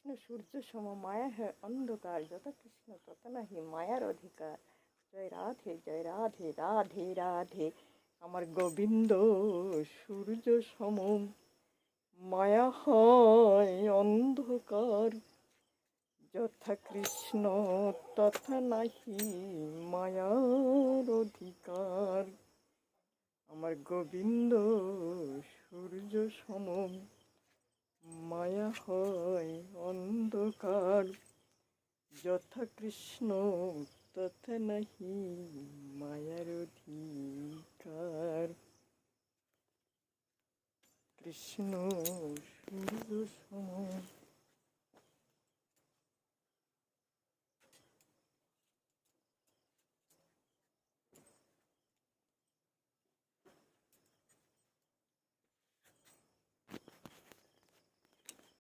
কৃষ্ণ সূর্য সম, মায়া হয় অন্ধকার, যত কৃষ্ণ তত নাহি মায়ার অধিকার। জয় রাধে জয় রাধে, রাধে রাধে। আমার গোবিন্দ সূর্য সম, মায়া হয় অন্ধকার, যথা কৃষ্ণ তথা নাহি মায়ার অধিকার। আমার গোবিন্দ সূর্য সম, মায়া হয় অন্ধকার, যথা কৃষ্ণ তথা নাহি মায়ার অধিকার। কৃষ্ণ সূর্য সম।